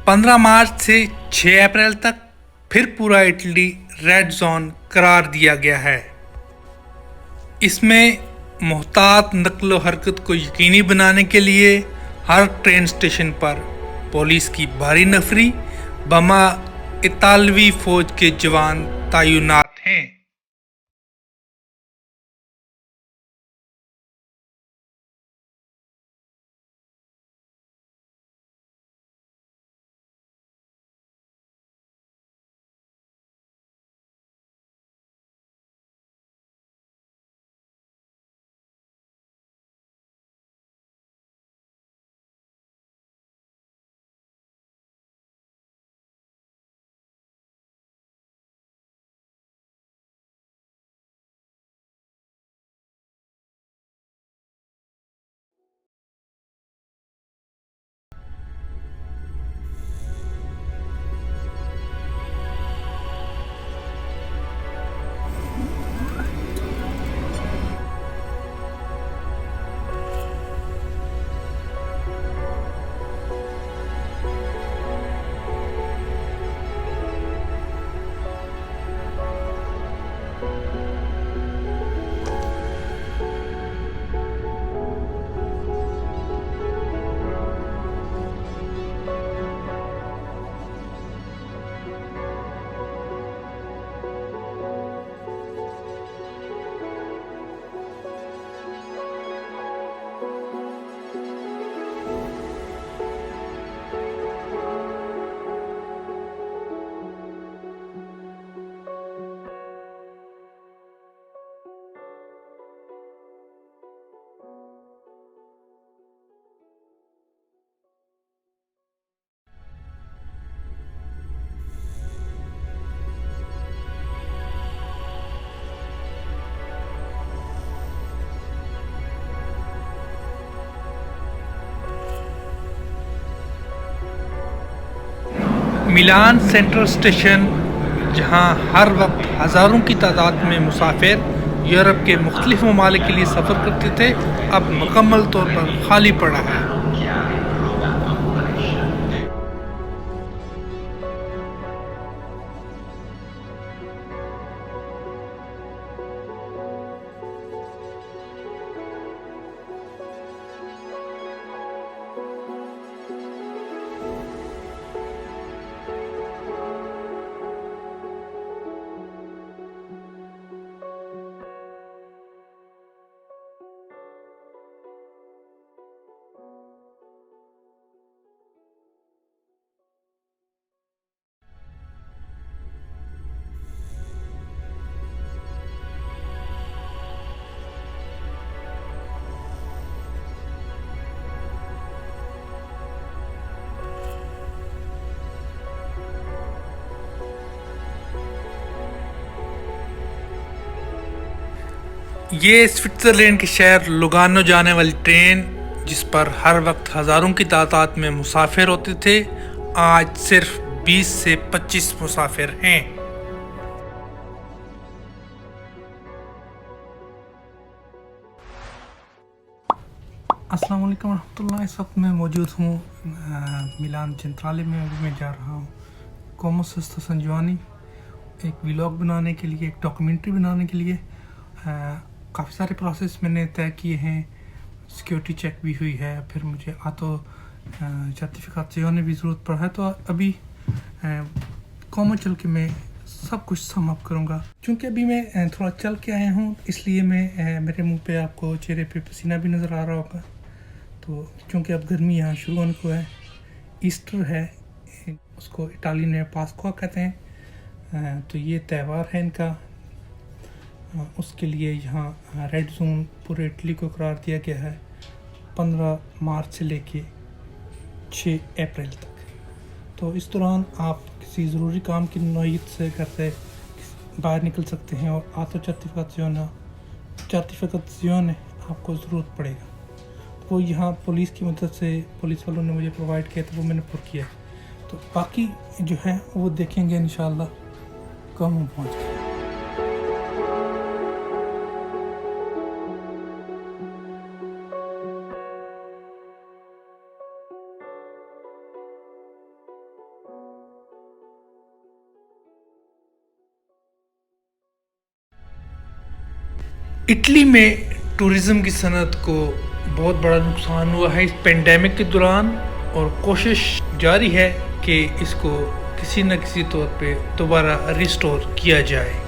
15 मार्च से 6 अप्रैल तक फिर पूरा इटली रेड जोन करार दिया गया है। इसमें मुहतात नक्लो हरकत को यकीनी बनाने के लिए हर ट्रेन स्टेशन पर पुलिस की भारी नफरी बमा इतालवी फौज के जवान तैनात हैं। मिलान सेंट्रल स्टेशन, जहां हर वक्त हज़ारों की तादाद में मुसाफिर यूरोप के मुख्तलिफ ममालिक के लिए सफ़र करते थे, अब मुकम्मल तौर पर खाली पड़ा है। ये स्विट्ज़रलैंड के शहर लुगानो जाने वाली ट्रेन, जिस पर हर वक्त हज़ारों की तादाद में मुसाफिर होते थे, आज सिर्फ 20 से 25 मुसाफिर हैं। अस्सलाम वालेकुम रहमतुल्लाह। इस वक्त मैं मौजूद हूँ मिलान सेंट्रले में। अभी मैं जा रहा हूँ कोमो सेस्तो संजुआनी एक व्लॉग बनाने के लिए, एक डॉक्यूमेंट्री बनाने के लिए। काफ़ी सारे प्रोसेस मैंने तय किए हैं, सिक्योरिटी चेक भी हुई है, फिर मुझे आतो सर्टिफिकेशन भी ज़रूरत पड़ा है। तो अभी कोमो चल के मैं सब कुछ सम अप करूँगा। क्योंकि अभी मैं थोड़ा चल के आया हूँ, इसलिए मैं मेरे मुंह पे आपको चेहरे पे पसीना भी नज़र आ रहा होगा। तो क्योंकि अब गर्मी यहाँ शुरू होने को है, ईस्टर है, उसको इटाली में पास्कुआ कहते हैं। तो ये त्यौहार है इनका। उसके लिए यहाँ रेड जोन पूरे इटली को करार दिया गया है 15 मार्च से लेके 6 अप्रैल तक। तो इस दौरान आप किसी ज़रूरी काम की नौयत से घर से बाहर निकल सकते हैं और आतो सर्टिफिकेशन आपको ज़रूरत पड़ेगा। वो यहाँ पुलिस की मदद से पुलिस वालों ने मुझे प्रोवाइड किया, तो वो मैंने पुर किया। तो बाकी जो है वो देखेंगे इंशाल्लाह कब हम पहुँच गए। इटली में टूरिज़्म की सनत को बहुत बड़ा नुकसान हुआ है इस पेंडेमिक के दौरान, और कोशिश जारी है कि इसको किसी न किसी तौर पे दोबारा रिस्टोर किया जाए।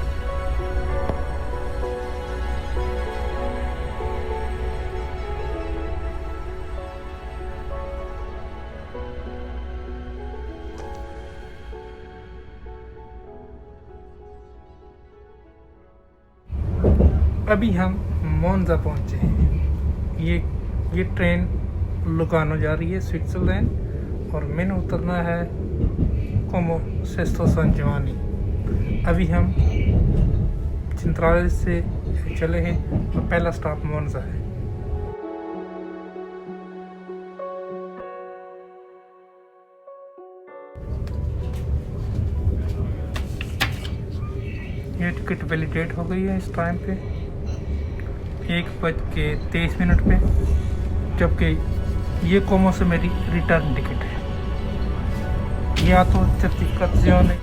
अभी हम मोन्जा पहुंचे हैं। ये ट्रेन लुगानो जा रही है स्विट्ज़रलैंड, और मैंने उतरना है कोमो सेस्टो सान जिओनी। अभी हम चिंत्राले से चले हैं और पहला स्टॉप मोन्जा है। ये टिकट वैलिडेट हो गई है इस टाइम पे 1:23 पे, जबकि ये कोमो से मेरी रिटर्न टिकट है। या तो certificazione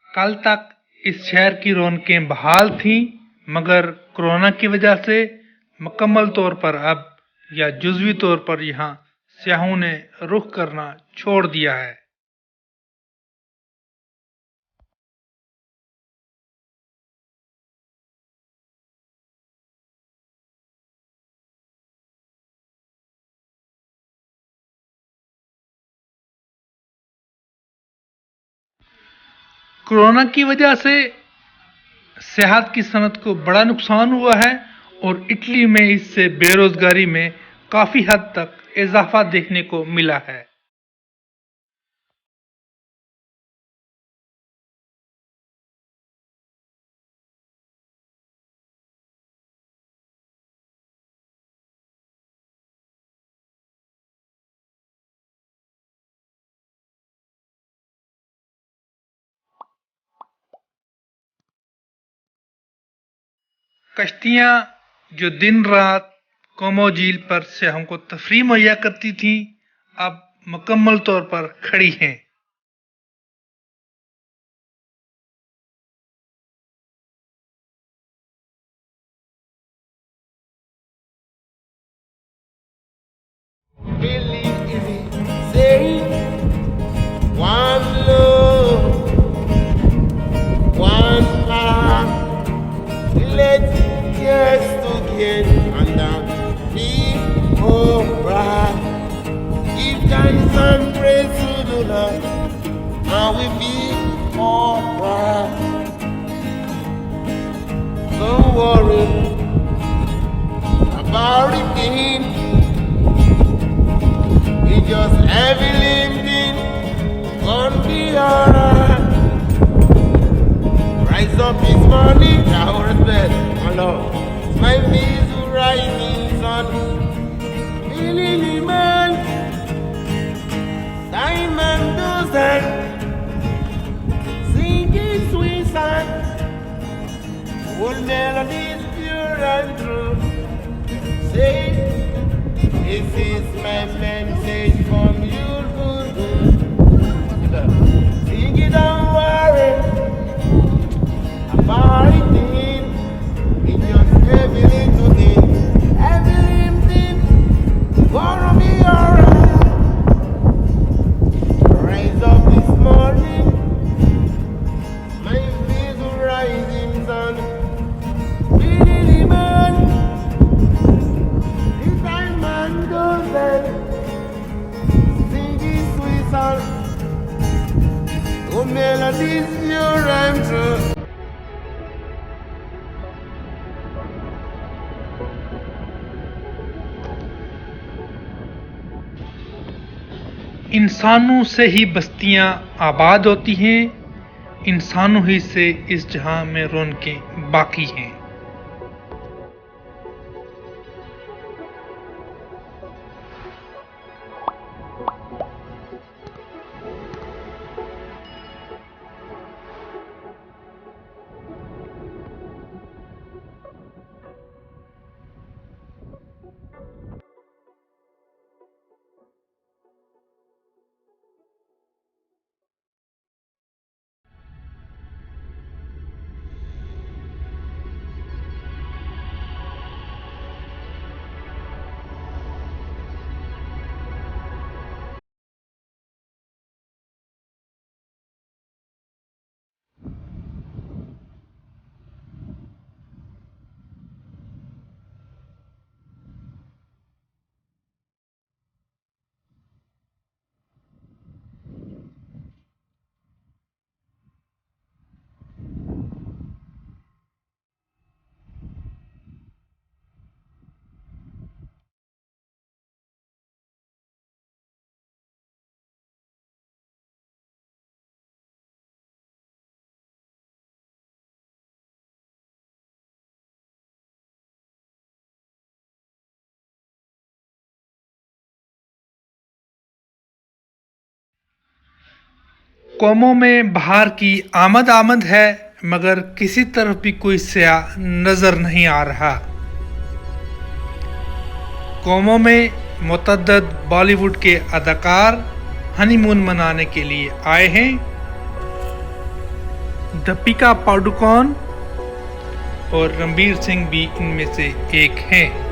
कल तक इस शहर की रौनकें बहाल थीं, मगर कोरोना की वजह से मुकम्मल तौर पर अब या जुज़वी तौर पर यहाँ सयाहों ने रुख करना छोड़ दिया है। कोरोना की वजह से सेहत की सनत को बड़ा नुकसान हुआ है और इटली में इससे बेरोजगारी में काफ़ी हद तक इजाफा देखने को मिला है। कश्तियाँ जो दिन रात कोमो झील पर से हमको तफरी मुहैया करती थीं, अब मुकम्मल तौर पर खड़ी हैं। One love, one heart, let's get together and be alright. Give thanks and praise to the Lord, and we be alright. Don't worry about the thing, we just heavy lifting, gonna be alright. Rise up this morning, now respect, my Lord. It's my face who rising sun. Billy man, Simon Dozen, singing sweet song. Old melodies pure and true. Say, this is my message from you. Sing it, don't worry about it. It just heavy little thing, heavy little thing. Gonna be alright. Rise up this morning, my face will rising sun. Billy man, this time man goes there, singing sweet song. Oh, melodies pure and true. इंसानों से ही बस्तियां आबाद होती हैं, इंसानों ही से इस जहां में रौनकें बाकी हैं। कौमों में बाहर की आमद आमद है, मगर किसी तरफ भी कोई सयाह नजर नहीं आ रहा। कौमों में मुतअद्दिद बॉलीवुड के अदाकार हनीमून मनाने के लिए आए हैं। दीपिका पादुकोण और रणबीर सिंह भी इनमें से एक हैं।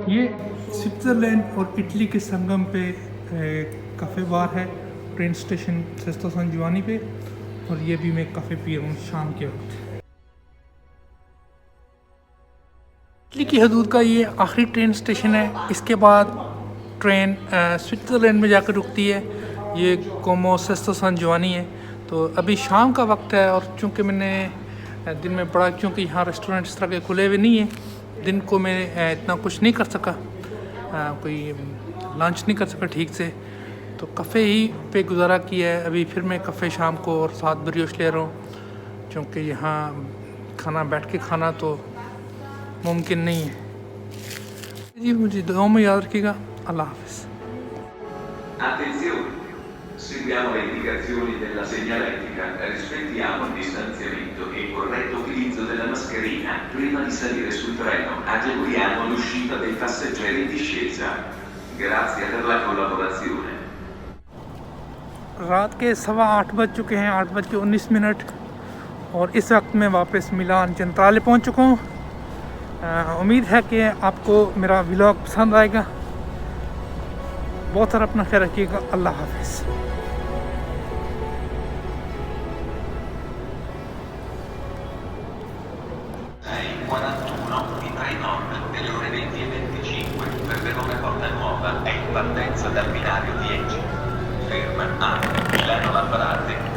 ये स्विट्ज़रलैंड और इटली के संगम पे काफ़े बार है, ट्रेन स्टेशन सेस्तो सान जिओनी पे। और ये भी मैं काफ़े पी रहा हूँ शाम के वक्त। इटली की हदूद का ये आखिरी ट्रेन स्टेशन है। इसके बाद ट्रेन स्विट्ज़रलैंड में जाकर रुकती है। ये कोमो सेस्तो सान जिओनी है। तो अभी शाम का वक्त है और चूँकि मैंने दिन में पढ़ा, क्योंकि यहाँ रेस्टोरेंट इस तरह के खुले हुए नहीं हैं, दिन को मैं इतना कुछ नहीं कर सका, कोई लंच नहीं कर सका ठीक से, तो कफ़े ही पे गुजारा किया है। अभी फिर मैं कफ़े शाम को और साथ ब्रियोश ले रहा हूँ, क्योंकि यहाँ खाना बैठ के खाना तो मुमकिन नहीं है। जी मुझे दुआओं में याद रखिएगा। अल्लाह हाफ़िज़। Attenzione! Seguiamo le indicazioni della segnaletica, rispettiamo il distanziamento e il corretto utilizzo della mascherina. Prima di salire sul treno, agevoliamo l'uscita dei passeggeri in discesa. Grazie per la collaborazione. रात के 8:15 बज चुके हैं, 8:19, और इस वक्त मैं वापस मिलान चेंट्राले पहुंच चुका हूं। उम्मीद है कि आपको मेरा व्लॉग पसंद आएगा। बहुत सारा अपना ख्याल रखिएगा। अल्लाह हाफ़िज़। Di Trenord delle ore 20:25 per Verona Porta Nuova è in partenza dal binario 10. Ferma a Milano Lambrate.